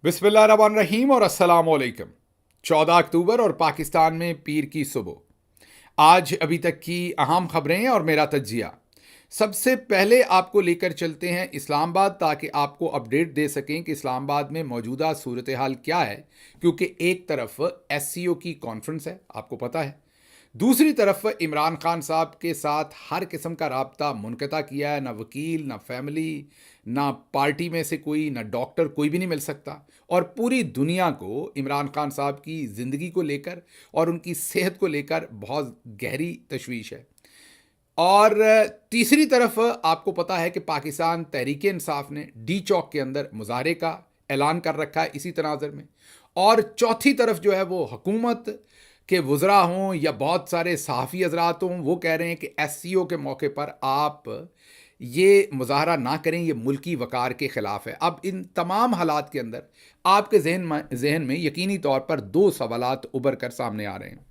बिस्मिल्लाहिर्रहमानिर्रहीम और अस्सलाम वालेकुम। 14 अक्टूबर और पाकिस्तान में पीर की सुबह। आज अभी तक की अहम खबरें और मेरा तज्जिया। सबसे पहले आपको लेकर चलते हैं इस्लामाबाद, ताकि आपको अपडेट दे सकें कि इस्लामाबाद में मौजूदा सूरत हाल क्या है। क्योंकि एक तरफ एससीओ की कॉन्फ्रेंस है, आपको पता है, दूसरी तरफ इमरान खान साहब के साथ हर किस्म का राब्ता मुनक़ता किया है। ना वकील, ना फैमिली, ना पार्टी में से कोई, ना डॉक्टर, कोई भी नहीं मिल सकता। और पूरी दुनिया को इमरान खान साहब की ज़िंदगी को लेकर और उनकी सेहत को लेकर बहुत गहरी तशवीश है। और तीसरी तरफ आपको पता है कि पाकिस्तान तहरीक इंसाफ ने डी चौक के अंदर मुजाहरे का ऐलान कर रखा है इसी तनाज़र में। और चौथी तरफ जो है वो हुकूमत के वज़रा हों या बहुत सारे सहाफ़ी हज़रात हों, वो कह रहे हैं कि एससीओ के मौके पर आप ये मुज़ाहरा ना करें, ये मुल्की वक़ार के ख़िलाफ़ है। अब इन तमाम हालात के अंदर आपके जहन में यकीनी तौर पर दो सवालात उभर कर सामने आ रहे हैं।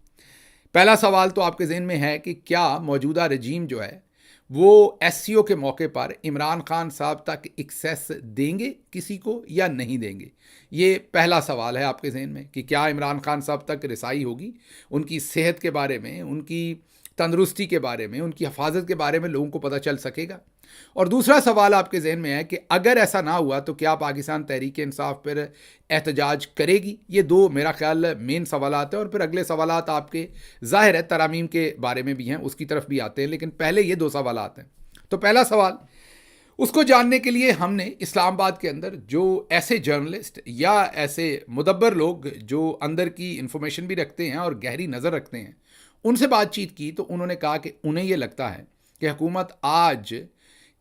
पहला सवाल तो आपके जहन में है कि क्या मौजूदा रजीम जो है वो एससीओ के मौके पर इमरान खान साहब तक एक्सेस देंगे किसी को या नहीं देंगे। ये पहला सवाल है आपके जहन में कि क्या इमरान खान साहब तक रिसाई होगी, उनकी सेहत के बारे में, उनकी तंदुरुस्ती के बारे में, उनकी हिफाजत के बारे में लोगों को पता चल सकेगा। और दूसरा सवाल आपके जहन में है कि अगर ऐसा ना हुआ तो क्या पाकिस्तान तहरीक इंसाफ पर एहतजाज करेगी। ये दो मेरा ख्याल मेन सवालात हैं। और फिर अगले सवालात आपके ज़ाहिर है तरमीम के बारे में भी हैं, उसकी तरफ भी आते हैं, लेकिन पहले ये दो सवालात हैं। तो पहला सवाल, उसको जानने के लिए हमने इस्लामाबाद के अंदर जो ऐसे जर्नलिस्ट या ऐसे मुदब्बर लोग जो अंदर की इंफॉर्मेशन भी रखते हैं और गहरी नज़र रखते हैं, उनसे बातचीत की। तो उन्होंने कहा कि उन्हें ये लगता है कि हुकूमत आज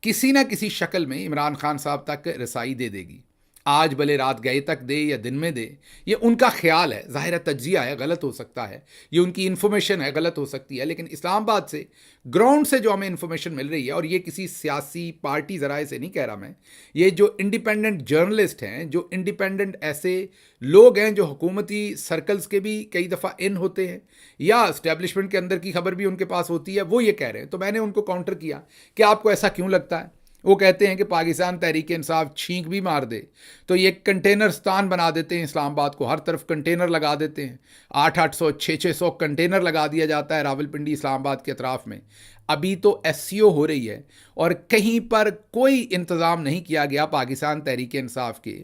किसी ना किसी शक्ल में इमरान खान साहब तक रसाई दे देगी। आज भले रात गए तक दे या दिन में दे, ये उनका ख्याल है, ज़ाहिर तज्जिया है, गलत हो सकता है, ये उनकी इन्फॉर्मेशन है, गलत हो सकती है। लेकिन इस्लामाबाद से, ग्राउंड से जो हमें इन्फॉर्मेशन मिल रही है, और ये किसी सियासी पार्टी ज़राए से नहीं कह रहा मैं, ये जो इंडिपेंडेंट जर्नलिस्ट हैं, जो इंडिपेंडेंट ऐसे लोग हैं जो हुकूमती सर्कल्स के भी कई दफ़ा इन होते हैं या इस्टेब्लिशमेंट के अंदर की खबर भी उनके पास होती है, वो ये कह रहे हैं। तो मैंने उनको काउंटर किया कि आपको ऐसा क्यों लगता है। वो कहते हैं कि पाकिस्तान तहरीक इंसाफ छींक भी मार दे तो ये कंटेनर स्थान बना देते हैं इस्लामाबाद को, हर तरफ कंटेनर लगा देते हैं। 800 600 कंटेनर लगा दिया जाता है रावलपिंडी इस्लामाबाद के अतराफ़ में। अभी तो एससीओ हो रही है और कहीं पर कोई इंतज़ाम नहीं किया गया पाकिस्तान तहरीक इंसाफ के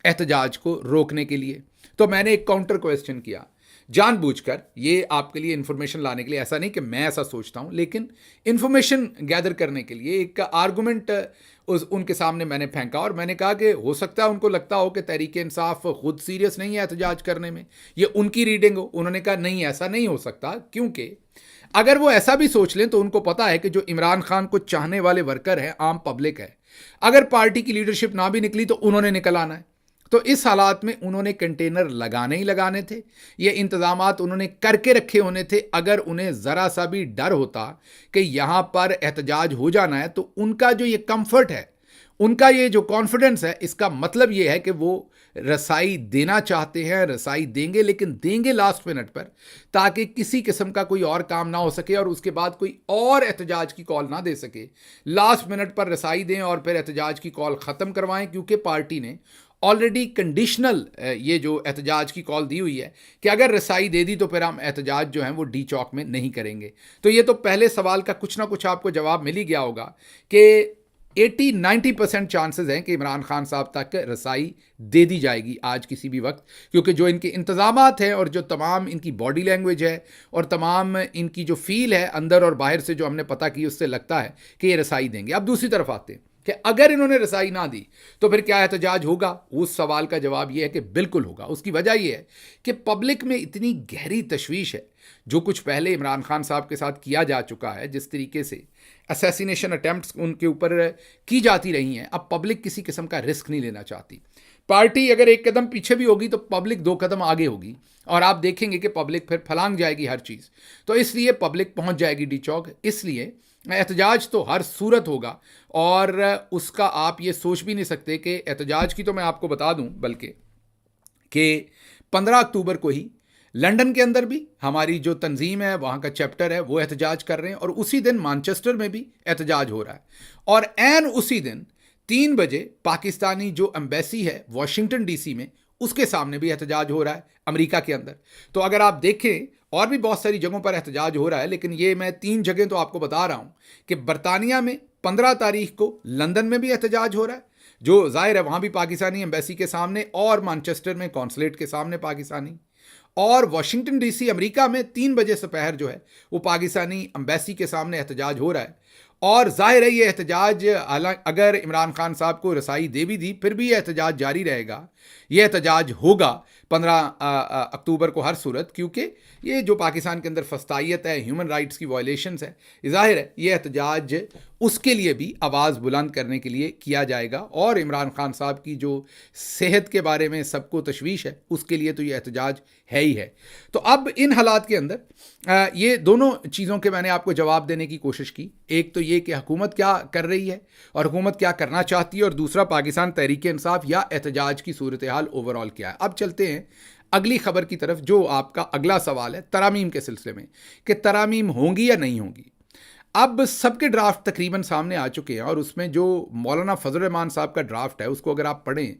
एहतजाज को रोकने के लिए। तो मैंने एक काउंटर क्वेश्चन किया जानबूझकर, ये आपके लिए इन्फॉर्मेशन लाने के लिए, ऐसा नहीं कि मैं ऐसा सोचता हूँ, लेकिन इन्फॉर्मेशन गैदर करने के लिए एक आर्गूमेंट उनके सामने मैंने फेंका। और मैंने कहा कि हो सकता है उनको लगता हो कि तहरीक इंसाफ खुद सीरियस नहीं है एहतजाज करने में, ये उनकी रीडिंग हो। उन्होंने कहा नहीं, ऐसा नहीं हो सकता, क्योंकि अगर वो ऐसा भी सोच लें तो उनको पता है कि जो इमरान खान को चाहने वाले वर्कर हैं, आम पब्लिक है, अगर पार्टी की लीडरशिप ना भी निकली तो उन्होंने निकल आना है। तो इस हालात में उन्होंने कंटेनर लगाने ही लगाने थे, ये इंतज़ामात उन्होंने करके रखे होने थे। अगर उन्हें ज़रा सा भी डर होता कि यहाँ पर एहतजाज हो जाना है, तो उनका जो ये कंफर्ट है, उनका ये जो कॉन्फिडेंस है, इसका मतलब ये है कि वो रसाई देना चाहते हैं, रसाई देंगे, लेकिन देंगे लास्ट मिनट पर, ताकि किसी किस्म का कोई और काम ना हो सके और उसके बाद कोई और एहतजाज की कॉल ना दे सके। लास्ट मिनट पर रसाई दें और फिर एहतजाज की कॉल ख़त्म करवाएं, क्योंकि पार्टी ने ऑलरेडी कंडीशनल ये जो एहतजाज की कॉल दी हुई है कि अगर रसाई दे दी तो फिर हम एहतजाज जो हैं वो डी चौक में नहीं करेंगे। तो ये तो पहले सवाल का कुछ ना कुछ आपको जवाब मिल ही गया होगा कि 80-90% चांसेस हैं कि इमरान खान साहब तक रसाई दे दी जाएगी आज किसी भी वक्त, क्योंकि जो इनके इंतज़ामात हैं और जो तमाम इनकी बॉडी लैंग्वेज है और तमाम इनकी जो फील है अंदर और बाहर से जो हमने पता की, उससे लगता है कि ये रसाई देंगे। अब दूसरी तरफ आते हैं कि अगर इन्होंने रसाई ना दी तो फिर क्या एहतजाज होगा। उस सवाल का जवाब यह है कि बिल्कुल होगा। उसकी वजह यह है कि पब्लिक में इतनी गहरी तशवीश है। जो कुछ पहले इमरान खान साहब के साथ किया जा चुका है, जिस तरीके से असैसिनेशन अटैम्प्ट्स उनके ऊपर की जाती रही हैं, अब पब्लिक किसी किस्म का रिस्क नहीं लेना चाहती। पार्टी अगर एक कदम पीछे भी होगी तो पब्लिक 2 कदम आगे होगी, और आप देखेंगे कि पब्लिक फिर फलांग जाएगी हर चीज़। तो इसलिए पब्लिक पहुंच जाएगी डी चौक। इसलिए एहतजाज तो हर सूरत होगा, और उसका आप ये सोच भी नहीं सकते कि एहतजाज की तो मैं आपको बता दूं, बल्कि कि 15 अक्टूबर को ही लंदन के अंदर भी हमारी जो तंजीम है, वहाँ का चैप्टर है, वो एहतजाज कर रहे हैं। और उसी दिन मानचेस्टर में भी एहतजाज हो रहा है। और एन उसी दिन 3 बजे पाकिस्तानी जो एम्बेसी है वाशिंगटन डीसी में, उसके सामने भी एहतजाज हो रहा है अमेरिका के अंदर। तो अगर आप देखें और भी बहुत सारी जगहों पर एहतजाज हो रहा है, लेकिन ये मैं 3 जगह तो आपको बता रहा हूँ कि बरतानिया में 15 तारीख को लंदन में भी एहतजाज हो रहा है, जो जाहिर है वहाँ भी पाकिस्तानी एम्बेसी के सामने, और मैनचेस्टर में कॉन्सुलेट के सामने पाकिस्तानी, और वाशिंगटन डीसी अमेरिका में 3 बजे दोपहर जो है वो पाकिस्तानी एम्बेसी के सामने एहतजाज हो रहा है। और जाहिर है ये एहतजाज अगर इमरान खान साहब को रसाई दे भी दी फिर भी ये एहतजाज जारी रहेगा, ये एहतजाज होगा 15 अक्टूबर को हर सूरत, क्योंकि ये जो पाकिस्तान के अंदर फस्तायत है, ह्यूमन राइट्स की वायलेशंस है, जाहिर है ये एहतजाज उसके लिए भी आवाज़ बुलंद करने के लिए किया जाएगा। और इमरान खान साहब की जो सेहत के बारे में सबको तशवीश है उसके लिए तो ये एहतजाज है ही है। तो अब इन हालात के अंदर ये दोनों चीज़ों के मैंने आपको जवाब देने की कोशिश की। एक तो ये कि हुकूमत क्या कर रही है और हुकूमत क्या करना चाहती है, और दूसरा पाकिस्तान तहरीक इंसाफ या एहतजाज की सूरत हाल ओवरऑल क्या है। अब चलते हैं अगली खबर की तरफ, जो आपका अगला सवाल है तरामीम के सिलसिले में कि तरामीम होंगी या नहीं होंगी। अब सबके ड्राफ्ट तकरीबन सामने आ चुके हैं, और उसमें जो मौलाना फजल रहमान साहब का ड्राफ्ट है उसको अगर आप पढ़ें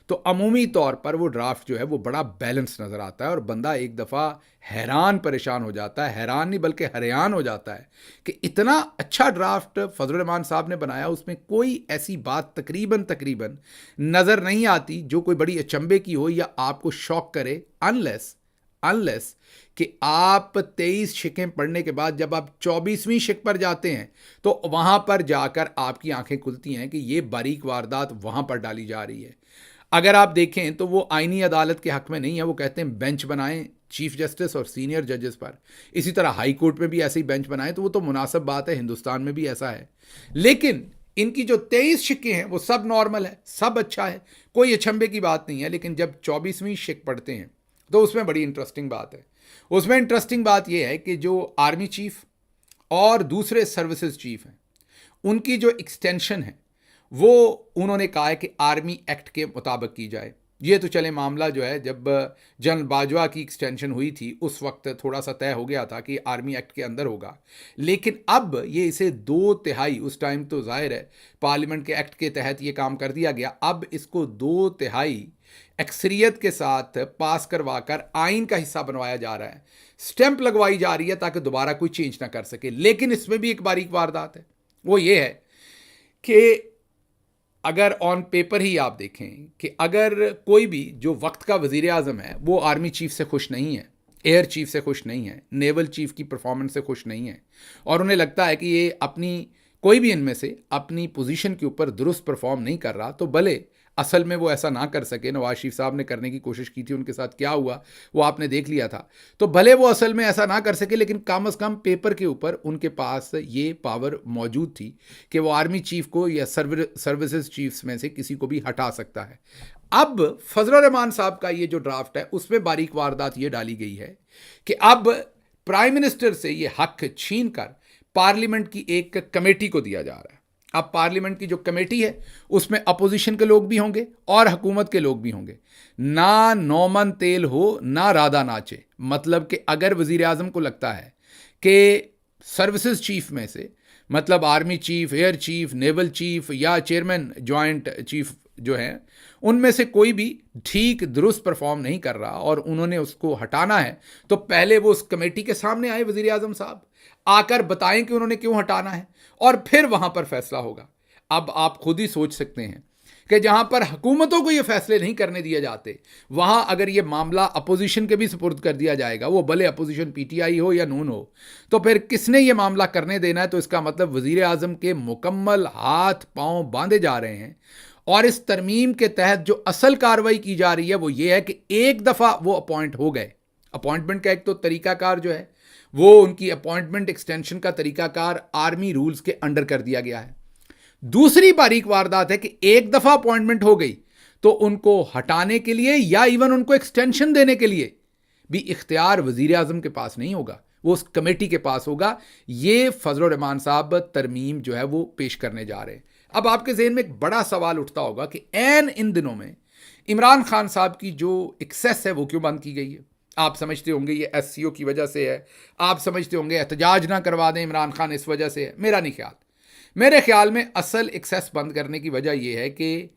तो अमूमी तौर पर वो ड्राफ्ट जो है वो बड़ा बैलेंस नज़र आता है, और बंदा एक दफ़ा हैरान परेशान हो जाता है, हैरान नहीं बल्कि हैरान हो जाता है कि इतना अच्छा ड्राफ्ट फजल रहमान साहब ने बनाया, उसमें कोई ऐसी बात तकरीबन नज़र नहीं आती जो कोई बड़ी अचंभे की हो या आपको शॉक करे, अनलेस कि आप 23 शिकें पढ़ने के बाद जब आप 24वीं शिक पर जाते हैं तो वहाँ पर जाकर आपकी आंखें खुलती हैं कि ये बारीक वारदात वहाँ पर डाली जा रही है। अगर आप देखें तो वो आईनी अदालत के हक में नहीं है, वो कहते हैं बेंच बनाएं चीफ जस्टिस और सीनियर जजेस पर, इसी तरह हाई कोर्ट में भी ऐसे ही बेंच बनाएं, तो वो तो मुनासिब बात है, हिंदुस्तान में भी ऐसा है। लेकिन इनकी जो 23 शिक्के हैं वो सब नॉर्मल है, सब अच्छा है, कोई अचंभे की बात नहीं है। लेकिन जब 24वीं शिक पढ़ते हैं तो उसमें बड़ी इंटरेस्टिंग बात है। उसमें इंटरेस्टिंग बात यह है कि जो आर्मी चीफ और दूसरे सर्विसेज चीफ हैं उनकी जो एक्सटेंशन है वो उन्होंने कहा है कि आर्मी एक्ट के मुताबिक की जाए। ये तो चले मामला जो है जब जनरल बाजवा की एक्सटेंशन हुई थी उस वक्त थोड़ा सा तय हो गया था कि आर्मी एक्ट के अंदर होगा, लेकिन अब ये इसे 2/3, उस टाइम तो जाहिर है पार्लियामेंट के एक्ट के तहत ये काम कर दिया गया, अब इसको 2/3 अक्सरियत के साथ पास करवाकर आइन का हिस्सा बनवाया जा रहा है, स्टैंप लगवाई जा रही है ताकि दोबारा कोई चेंज ना कर सके। लेकिन इसमें भी एक बारीक वारदात है, वो ये है कि अगर ऑन पेपर ही आप देखें कि अगर कोई भी जो वक्त का वज़ीर आज़म है वो आर्मी चीफ से खुश नहीं है, एयर चीफ से खुश नहीं है, नेवल चीफ की परफॉर्मेंस से खुश नहीं है, और उन्हें लगता है कि ये अपनी कोई भी इनमें से अपनी पोजीशन के ऊपर दुरुस्त परफॉर्म नहीं कर रहा, तो भले असल में वो ऐसा ना कर सके, नवाज शरीफ साहब ने करने की कोशिश की थी, उनके साथ क्या हुआ वो आपने देख लिया था, तो भले वो असल में ऐसा ना कर सके, लेकिन कम अज़ कम पेपर के ऊपर उनके पास ये पावर मौजूद थी कि वो आर्मी चीफ को या सर्विसेज चीफ्स में से किसी को भी हटा सकता है। अब फजल रहमान साहब का ये जो ड्राफ्ट है उसमें बारीक वारदात ये डाली गई है कि अब प्राइम मिनिस्टर से ये हक छीन कर पार्लियामेंट की एक कमेटी को दिया जा रहा है। अब पार्लियामेंट की जो कमेटी है उसमें अपोजिशन के लोग भी होंगे और हुकूमत के लोग भी होंगे, ना नौमन तेल हो ना राधा नाचे। मतलब कि अगर वज़ीर आज़म को लगता है कि सर्विसेज चीफ में से, मतलब army chief, air chief, naval chief या चेयरमैन जॉइंट चीफ जो हैं, उनमें से कोई भी ठीक दुरुस्त परफॉर्म नहीं कर रहा और उन्होंने उसको हटाना है, तो पहले वो उस कमेटी के सामने आए वज़ीर आज़म साहब, आकर बताएं कि उन्होंने क्यों हटाना है, और फिर वहां पर फैसला होगा। अब आप खुद ही सोच सकते हैं कि जहां पर हुकूमतों को ये फैसले नहीं करने दिए जाते, वहां अगर ये मामला अपोजिशन के भी सुपुर्द कर दिया जाएगा, वो भले अपोजिशन पीटीआई हो या नून हो, तो फिर किसने ये मामला करने देना है। तो इसका मतलब वज़ीर आज़म के मुकम्मल हाथ पांव बांधे जा रहे हैं, और इस तरमीम के तहत जो असल कार्रवाई की जा रही है वो ये है कि एक दफ़ा वो अपॉइंट हो गए, अपॉइंटमेंट का एक तो तरीकाकार जो है वो उनकी अपॉइंटमेंट एक्सटेंशन का तरीकाकार आर्मी रूल्स के अंडर कर दिया गया है। दूसरी बारीक वारदात है कि एक दफ़ा अपॉइंटमेंट हो गई तो उनको हटाने के लिए या इवन उनको एक्सटेंशन देने के लिए भी इख्तियार वज़ीर आज़म के पास नहीं होगा, वो उस कमेटी के पास होगा। ये फजल रहमान साहब तरमीम जो है वो पेश करने जा रहे हैं। अब आपके ज़हन में एक बड़ा सवाल उठता होगा कि ऐन इन दिनों में इमरान खान साहब की जो एक्सेस है वो क्यों बंद की गई है। आप समझते होंगे ये एससीओ की वजह से है, आप समझते होंगे एहतजाज ना करवा दें इमरान खान इस वजह से है। मेरा नहीं ख्याल, मेरे ख्याल में असल एक्सेस बंद करने की वजह यह है कि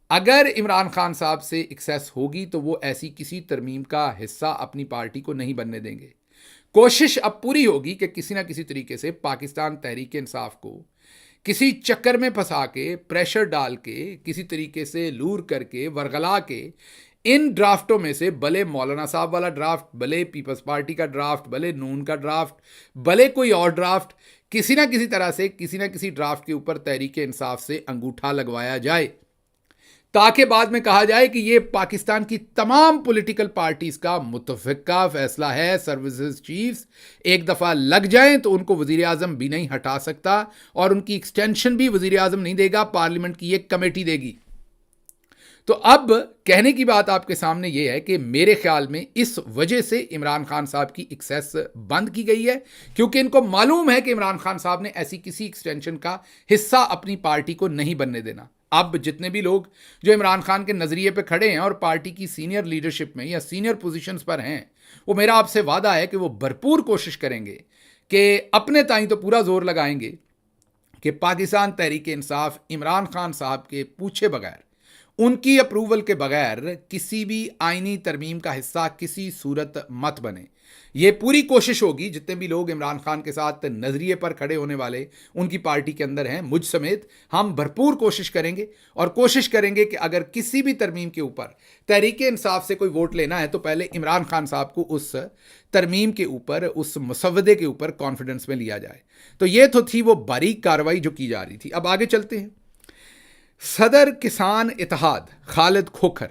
अगर इमरान खान साहब से एक्सेस होगी तो वो ऐसी किसी तरमीम का हिस्सा अपनी पार्टी को नहीं बनने देंगे। कोशिश अब पूरी होगी कि किसी ना किसी तरीके से पाकिस्तान तहरीक इंसाफ को किसी चक्कर में फंसा के, प्रेशर डाल के, किसी तरीके से लूर करके, वरगला के इन ड्राफ्टों में से, भले मौलाना साहब वाला ड्राफ्ट, भले पीपल्स पार्टी का ड्राफ्ट, भले नून का ड्राफ्ट, भले कोई और ड्राफ्ट, किसी ना किसी तरह से किसी ना किसी ड्राफ्ट के ऊपर तहरीक इंसाफ से अंगूठा लगवाया जाए, ताकि बाद में कहा जाए कि ये पाकिस्तान की तमाम पॉलिटिकल पार्टीज का मुतफ़िका फैसला है। सर्विसेज चीफ्स एक दफ़ा लग जाएं तो उनको वज़ीर आज़म भी नहीं हटा सकता, और उनकी एक्सटेंशन भी वज़ीर आज़म नहीं देगा, पार्लियामेंट की एक कमेटी देगी। तो अब कहने की बात आपके सामने ये है कि मेरे ख्याल में इस वजह से इमरान खान साहब की एक्सेस बंद की गई है, क्योंकि इनको मालूम है कि इमरान खान साहब ने ऐसी किसी एक्सटेंशन का हिस्सा अपनी पार्टी को नहीं बनने देना। अब जितने भी लोग जो इमरान खान के नज़रिए पे खड़े हैं और पार्टी की सीनियर लीडरशिप में या सीनियर पोजीशंस पर हैं, वो मेरा आपसे वादा है कि वो भरपूर कोशिश करेंगे कि अपने ताईं तो पूरा जोर लगाएंगे कि पाकिस्तान तहरीक इंसाफ इमरान खान साहब के पूछे बगैर, उनकी अप्रूवल के बगैर किसी भी आईनी तरमीम का हिस्सा किसी सूरत मत बने। ये पूरी कोशिश होगी, जितने भी लोग इमरान खान के साथ नज़रिए पर खड़े होने वाले उनकी पार्टी के अंदर हैं, मुझ समेत, हम भरपूर कोशिश करेंगे और कोशिश करेंगे कि अगर किसी भी तरमीम के ऊपर तहरीक इंसाफ से कोई वोट लेना है तो पहले इमरान खान साहब को उस तरमीम के ऊपर, उस मसवदे के ऊपर कॉन्फिडेंस में लिया जाए। तो ये तो थी वो बारीक कार्रवाई जो की जा रही थी। अब आगे चलते हैं। सदर किसान इत्तेहाद खालिद खोखर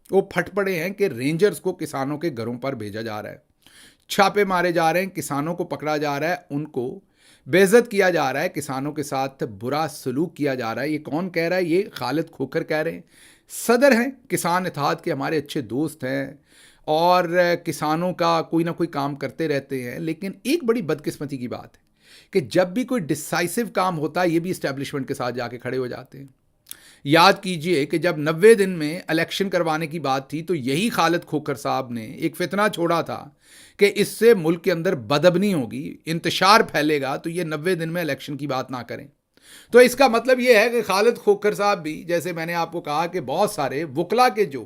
वो फट पड़े हैं कि रेंजर्स को किसानों के घरों पर भेजा जा रहा है, छापे मारे जा रहे हैं, किसानों को पकड़ा जा रहा है, उनको बेइज्जत किया जा रहा है, किसानों के साथ बुरा सलूक किया जा रहा है। ये कौन कह रहा है? ये खालिद खोखर कह रहे हैं। सदर हैं किसान इत्तेहाद के, हमारे अच्छे दोस्त हैं और किसानों का कोई ना कोई काम करते रहते हैं। लेकिन एक बड़ी बदकिस्मती की बात है कि जब भी कोई डिसाइसिव काम होता है, ये भी इस्टेब्लिशमेंट के साथ जाके खड़े हो जाते हैं। याद कीजिए कि जब 90 दिन में इलेक्शन करवाने की बात थी तो यही खालिद खोखर साहब ने एक फितना छोड़ा था कि इससे मुल्क के अंदर बदअबनी होगी, इंतशार फैलेगा, तो ये 90 दिन में इलेक्शन की बात ना करें। तो इसका मतलब ये है कि खालिद खोखर साहब भी, जैसे मैंने आपको कहा कि बहुत सारे वकला के जो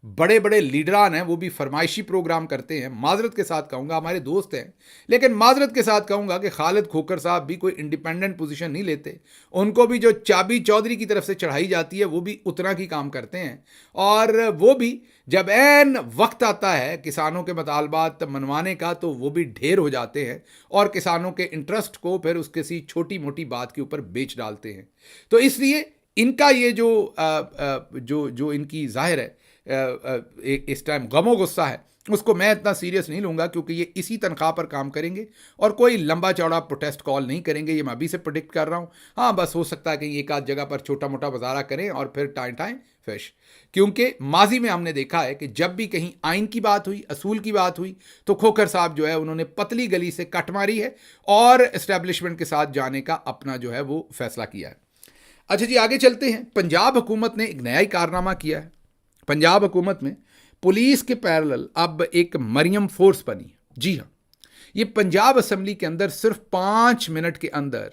बड़े बड़े लीडरान हैं वो भी फरमाइशी प्रोग्राम करते हैं। माजरत के साथ कहूँगा, हमारे दोस्त हैं, लेकिन माजरत के साथ कहूँगा कि खालिद खोखर साहब भी कोई इंडिपेंडेंट पोजीशन नहीं लेते। उनको भी जो चाबी चौधरी की तरफ से चढ़ाई जाती है वो भी उतना की काम करते हैं, और वो भी जब ऐन वक्त आता है किसानों के मुतालबात मनवाने का तो वो भी ढेर हो जाते हैं और किसानों के इंटरेस्ट को फिर उस किसी छोटी मोटी बात के ऊपर बेच डालते हैं। तो इसलिए इनका ये जो इनकी जाहिर है इस टाइम गमो गुस्सा है, उसको मैं इतना सीरियस नहीं लूँगा, क्योंकि ये इसी तनख्वाह पर काम करेंगे और कोई लंबा चौड़ा प्रोटेस्ट कॉल नहीं करेंगे। ये मैं अभी से प्रेडिक्ट कर रहा हूँ। हाँ, बस हो सकता है कि एक आध जगह पर छोटा मोटा मुजाहरा करें और फिर टाइम टाइम फिश, क्योंकि माजी में हमने देखा है कि जब भी कहीं आइन की बात हुई, असूल की बात हुई, तो खोखर साहब जो है उन्होंने पतली गली से कट मारी है और इस्टेब्लिशमेंट के साथ जाने का अपना जो है वो फैसला किया है। अच्छा जी, आगे चलते हैं। पंजाब हुकूमत ने एक नया ही कारनामा किया है। पंजाब हुकूमत में पुलिस के पैरेलल अब एक मरियम फोर्स बनी है। जी हाँ, ये पंजाब असेंबली के अंदर सिर्फ 5 मिनट के अंदर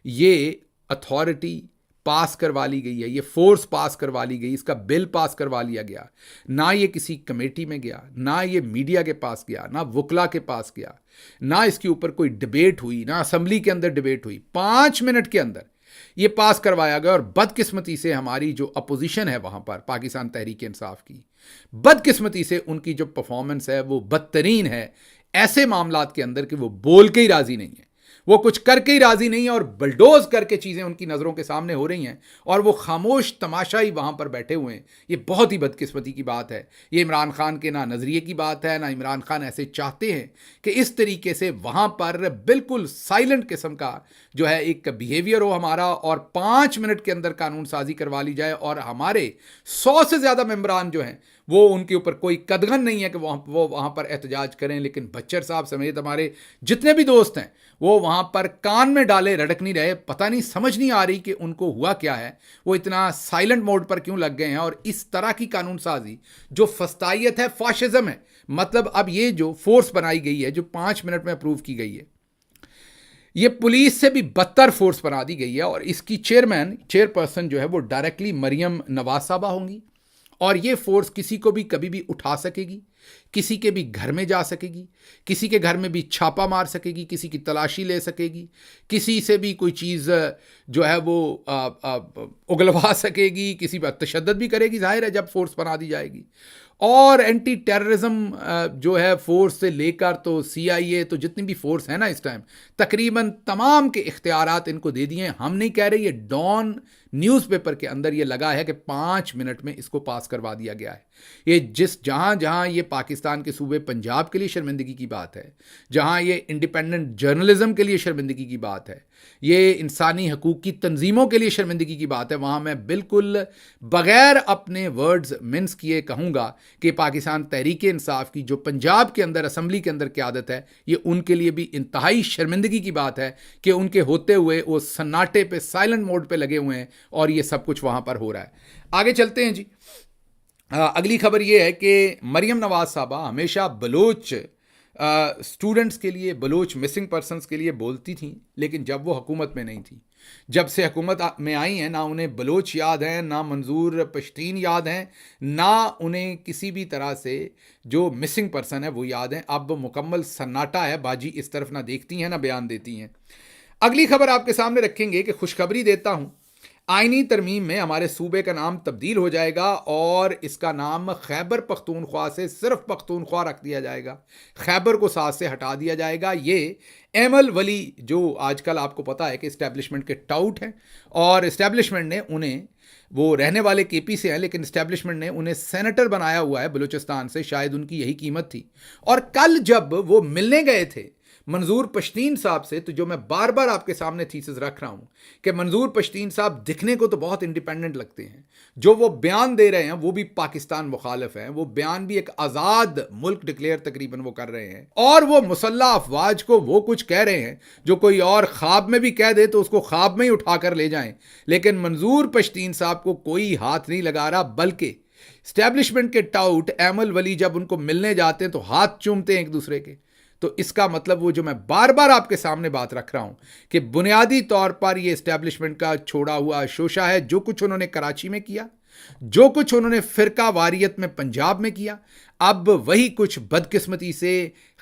ये अथॉरिटी पास करवा ली गई है, ये फोर्स पास करवा ली गई, इसका बिल पास करवा लिया गया। ना ये किसी कमेटी में गया, ना ये मीडिया के पास गया, ना वकला के पास गया, ना इसके ऊपर कोई डिबेट हुई, ना असेंबली के अंदर डिबेट हुई। 5 मिनट के अंदर ये पास करवाया गया। और बदकिस्मती से हमारी जो अपोजिशन है वहाँ पर, पाकिस्तान तहरीक इंसाफ की, बदकिस्मती से उनकी जो परफॉर्मेंस है वो बदतरीन है ऐसे मामलात के अंदर कि वो बोल के ही राज़ी नहीं है, वो कुछ करके ही राज़ी नहीं है, और बलडोज करके चीज़ें उनकी नज़रों के सामने हो रही हैं और वो खामोश तमाशा ही वहाँ पर बैठे हुए हैं। ये बहुत ही बदकिस्मती की बात है। ये इमरान खान के ना नज़रिए की बात है, ना इमरान खान ऐसे चाहते हैं कि इस तरीके से वहाँ पर बिल्कुल साइलेंट किस्म का जो है एक बिहेवियर हो हमारा, और 5 मिनट के अंदर कानून साजी करवा ली जाए, और हमारे 100 से ज़्यादा मेंबरान जो हैं वो, उनके ऊपर कोई कदगन नहीं है कि वो वहाँ पर एहतजाज करें। लेकिन बच्चर साहब समेत हमारे जितने भी दोस्त हैं वो वहाँ पर कान में डाले रड़क नहीं रहे। पता नहीं, समझ नहीं आ रही कि उनको हुआ क्या है, वो इतना साइलेंट मोड पर क्यों लग गए हैं। और इस तरह की कानून साजी जो फस्तायत है, फाशिज्म है। मतलब अब ये जो फोर्स बनाई गई है, जो 5 मिनट में अप्रूव की गई है, ये पुलिस से भी बदतर फोर्स बना दी गई है और इसकी चेयरपर्सन जो है वो डायरेक्टली मरियम नवाज साहबा होंगी और ये फोर्स किसी को भी कभी भी उठा सकेगी, किसी के भी घर में जा सकेगी, किसी के घर में भी छापा मार सकेगी, किसी की तलाशी ले सकेगी, किसी से भी कोई चीज़ जो है वो उगलवा सकेगी, किसी पर तशद्दुद भी करेगी, जाहिर है जब फोर्स बना दी जाएगी। और एंटी टेररिज्म जो है फोर्स से लेकर तो CIA तो जितनी भी फोर्स है ना इस टाइम तकरीबन तमाम के इख्तियारात इनको दे दिए हैं। हम नहीं कह रहे, ये डॉन न्यूज़पेपर के अंदर ये लगा है कि 5 मिनट में इसको पास करवा दिया गया है। ये जहां जहां ये पाकिस्तान के सूबे पंजाब के लिए शर्मिंदगी की बात है, जहां ये इंडिपेंडेंट जर्नलिज्म के लिए शर्मिंदगी की बात है, ये इंसानी हकूक़ की तंजीमों के लिए शर्मिंदगी की बात है, वहाँ मैं बिल्कुल बग़ैर अपने वर्ड्स मिन्स किए कहूँगा कि पाकिस्तान तहरीक इंसाफ की जो पंजाब के अंदर असम्बली के अंदर क़यादत है, ये उनके लिए भी इंतहाई शर्मिंदगी की बात है कि उनके होते हुए वो सन्नाटे पे साइलेंट मोड पे लगे हुए हैं और ये सब कुछ वहाँ पर हो रहा है। आगे चलते हैं जी। अगली खबर ये है कि मरियम नवाज साहबा हमेशा बलोच स्टूडेंट्स के लिए, बलोच मिसिंग पर्सनस के लिए बोलती थी, लेकिन जब वो हुकूमत में नहीं थी, जब से हुकूमत में आई हैं ना उन्हें बलोच याद हैं, ना मंजूर पश्तीन याद हैं, ना उन्हें किसी भी तरह से जो मिसिंग पर्सन है वो याद हैं। अब मुकम्मल सन्नाटा है, बाजी इस तरफ ना देखती हैं ना बयान देती हैं। अगली खबर आपके सामने रखेंगे कि खुशखबरी देता हूँ, आईनी तरमीम में हमारे सूबे का नाम तब्दील हो जाएगा और इसका नाम खैबर पख्तूनख्वा से सिर्फ पख्तूनख्वा रख दिया जाएगा, खैबर को साथ से हटा दिया जाएगा। ये एमल वली जो आजकल आपको पता है कि इस्टेब्लिशमेंट के टाउट हैं और इस्टेब्लिशमेंट ने उन्हें, वो रहने वाले KP से हैं लेकिन इस्टेब्लिशमेंट ने उन्हें सेनेटर बनाया हुआ है बलूचिस्तान से, शायद उनकी यही कीमत थी। और कल जब वो मिलने गए थे मंजूर पश्तीन साहब से, तो जो मैं बार बार आपके सामने थीसिस रख रहा हूँ कि मंजूर पश्तीन साहब दिखने को तो बहुत इंडिपेंडेंट लगते हैं, जो वो बयान दे रहे हैं वो भी पाकिस्तान मुखालिफ हैं, वो बयान भी एक आज़ाद मुल्क डिक्लेयर तकरीबन वो कर रहे हैं और वो मुसल्लह अफवाज को वो कुछ कह रहे हैं जो कोई और ख्वाब में भी कह दे तो उसको ख्वाब में ही उठा कर ले जाएं। लेकिन मंजूर पश्तीन साहब को कोई हाथ नहीं लगा रहा, बल्कि स्टैब्लिशमेंट के टाउट एमल वली जब उनको मिलने जाते हैं तो हाथ चूमते हैं एक दूसरे के। तो इसका मतलब वो जो मैं बार बार आपके सामने बात रख रहा हूं कि बुनियादी तौर पर ये इस्टेब्लिशमेंट का छोड़ा हुआ शोशा है। जो कुछ उन्होंने कराची में किया, जो कुछ उन्होंने फिरका वारियत में पंजाब में किया, अब वही कुछ बदकिस्मती से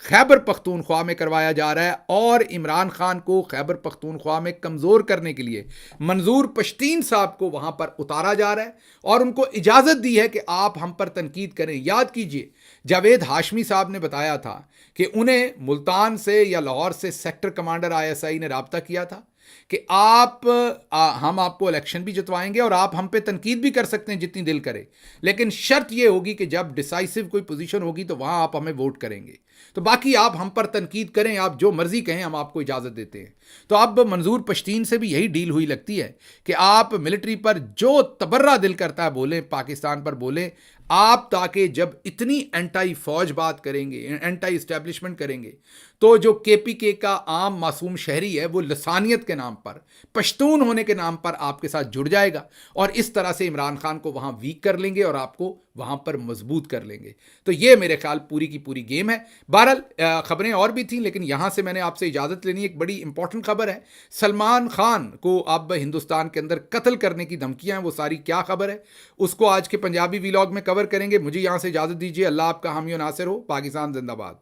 खैबर पख्तूनख्वा में करवाया जा रहा है और इमरान खान को खैबर पख्तूनख्वा में कमज़ोर करने के लिए मंजूर पश्तीन साहब को वहाँ पर उतारा जा रहा है और उनको इजाज़त दी है कि आप हम पर तनकीद करें। याद कीजिए, जावेद हाशमी साहब ने बताया था कि उन्हें मुल्तान से या लाहौर से सेक्टर कमांडर ISI ने राब्ता किया था कि हम आपको इलेक्शन भी जितवाएंगे और आप हम पे तनकीद भी कर सकते हैं जितनी दिल करे, लेकिन शर्त यह होगी कि जब डिसाइसिव कोई पोजीशन होगी तो वहां आप हमें वोट करेंगे। तो बाकी आप हम पर तनकीद करें, आप जो मर्जी कहें, हम आपको इजाज़त देते हैं। तो अब मंजूर पश्तीन से भी यही डील हुई लगती है कि आप मिलिट्री पर जो तबर्रा दिल करता है बोलें, पाकिस्तान पर बोलें आप, ताकि जब इतनी एंटाई फौज बात करेंगे, एंटाई इस्टेब्लिशमेंट करेंगे, तो जो KPK का आम मासूम शहरी है वो लसानियत के नाम पर, पश्तून होने के नाम पर आपके साथ जुड़ जाएगा और इस तरह से इमरान खान को वहां वीक कर लेंगे और आपको वहां पर मजबूत कर लेंगे। तो ये मेरे ख्याल पूरी की पूरी गेम है। बहरहाल खबरें और भी थी, लेकिन यहां से मैंने आपसे इजाज़त लेनी। एक बड़ी इंपॉर्टेंट खबर है, सलमान खान को अब हिंदुस्तान के अंदर कत्ल करने की धमकियां हैं। वो सारी क्या खबर है उसको आज के पंजाबी व्लॉग में कवर करेंगे। मुझे यहां से इजाज़त दीजिए। अल्लाह आपका हामी और नासिर हो। पाकिस्तान जिंदाबाद।